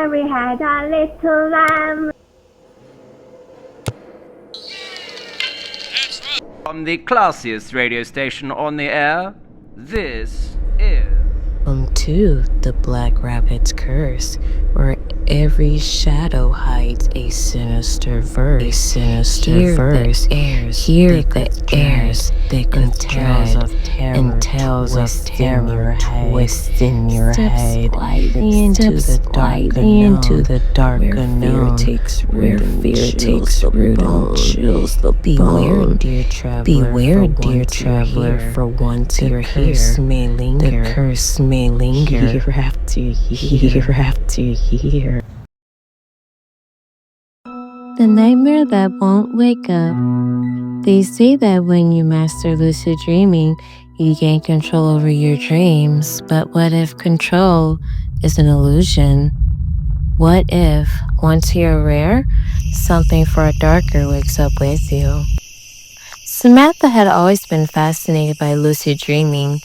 Mary had a little lamb. From the classiest radio station on the air, this is... Welcome to the Black Rabbit's Curse, where every shadow hides a sinister verse. Hear the airs thick with dread and tales of terror twist in your head into the dark unknown, where fear takes root and chills the bone. Beware, dear traveler, for once you're here, the curse may linger year after year. The nightmare that won't wake up. They say that when you master lucid dreaming, you gain control over your dreams. But what if control is an illusion? What if, once you're aware, something far darker wakes up with you? Samantha had always been fascinated by lucid dreaming.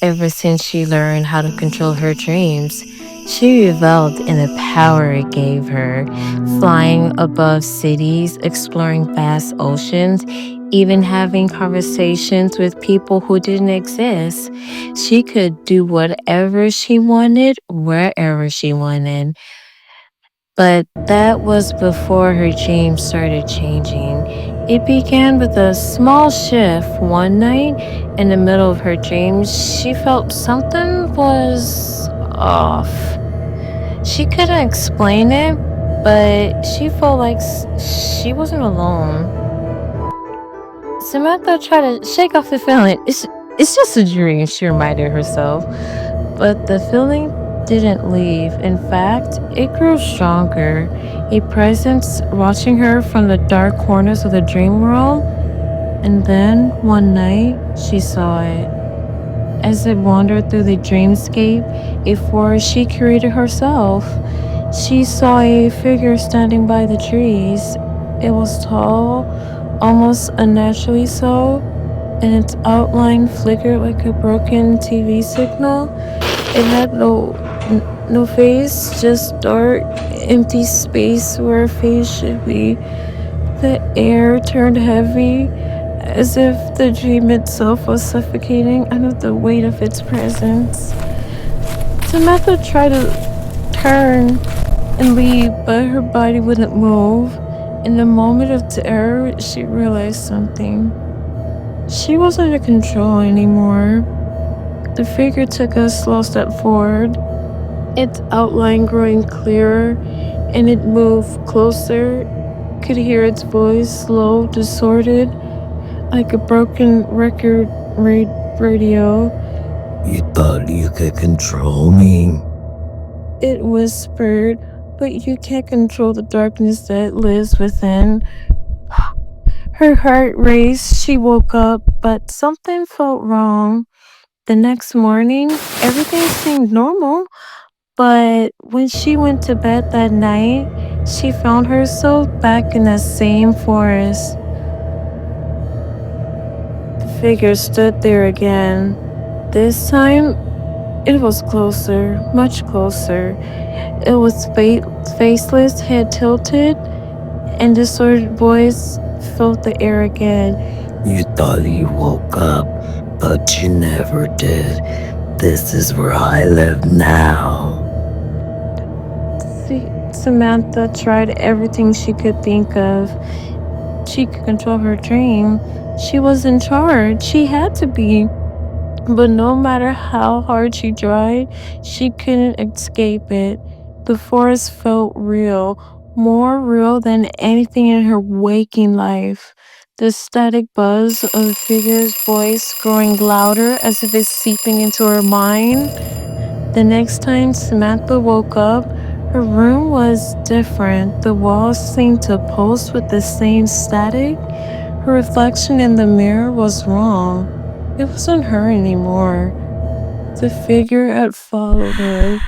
Ever since she learned how to control her dreams, she reveled in the power it gave her, flying above cities, exploring vast oceans, even having conversations with people who didn't exist. She could do whatever she wanted, wherever she wanted. But that was before her dreams started changing. It began with a small shift. One night, in the middle of her dreams, she felt something was off. She couldn't explain it, but she felt like she wasn't alone. Samantha tried to shake off the feeling. It's just a dream, she reminded herself. But the feeling didn't leave. In fact, it grew stronger. A presence watching her from the dark corners of the dream world. And then, one night, she saw it. As it wandered through the dreamscape, a forest she created herself, she saw a figure standing by the trees. It was tall, almost unnaturally so, and its outline flickered like a broken TV signal. It had no face, just dark, empty space where a face should be. The air turned heavy, as if the dream itself was suffocating under the weight of its presence. Samantha tried to turn and leave, but her body wouldn't move. In the moment of terror, she realized something. She wasn't in control anymore. The figure took a slow step forward, its outline growing clearer, and it moved closer. Could hear its voice, slow, distorted, like a broken record radio. You thought you could control me? It whispered, but you can't control the darkness that lives within. Her heart raced. She woke up, but something felt wrong. The next morning, everything seemed normal, but when she went to bed that night, she found herself back in that same forest. The figure stood there again. This time, it was closer, much closer. It was faceless, head tilted, and distorted voice filled the air again. You thought you woke up, but you never did. This is where I live now. Samantha tried everything she could think of. She could control her dream. She was in charge. She had to be. But no matter how hard she tried, she couldn't escape it. The forest felt real, more real than anything in her waking life. The static buzz of the figure's voice growing louder as if it's seeping into her mind. The next time Samantha woke up, her room was different. The walls seemed to pulse with the same static. Her reflection in the mirror was wrong. It wasn't her anymore. The figure had followed her.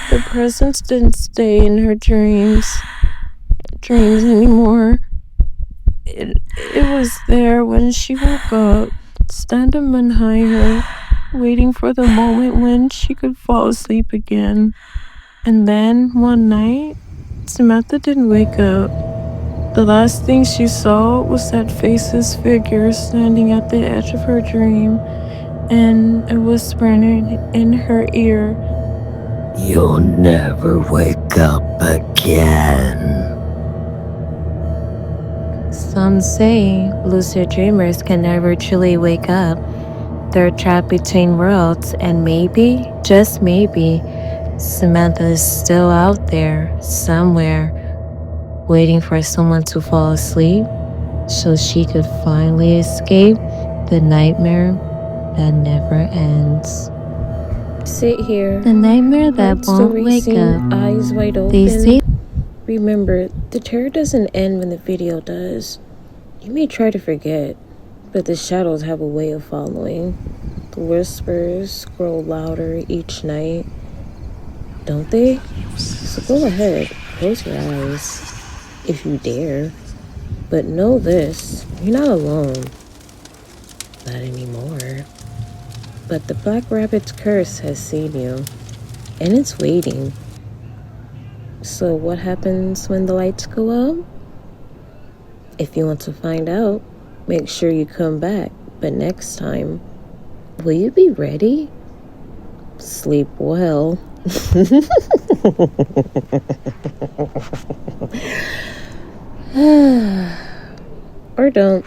The presence didn't stay in her dreams anymore. It was there when she woke up, standing behind her, waiting for the moment when she could fall asleep again. And then one night, Samantha didn't wake up. The last thing she saw was that faceless figure standing at the edge of her dream and a whisper in her ear. You'll never wake up again. Some say lucid dreamers can never truly wake up. They're trapped between worlds, and maybe, just maybe, Samantha is still out there, somewhere, waiting for someone to fall asleep so she could finally escape the nightmare that never ends. Sit here. The nightmare that heart won't still wake racing, up. eyes wide open. They say Remember, the terror doesn't end when the video does. You may try to forget, but the shadows have a way of following. The whispers grow louder each night, don't they? So go ahead, close your eyes, if you dare. But know this, you're not alone. Not anymore. But the Black Rabbit's curse has seen you, and it's waiting. So what happens when the lights go out? If you want to find out, make sure you come back. But next time, will you be ready? Sleep well. Or don't.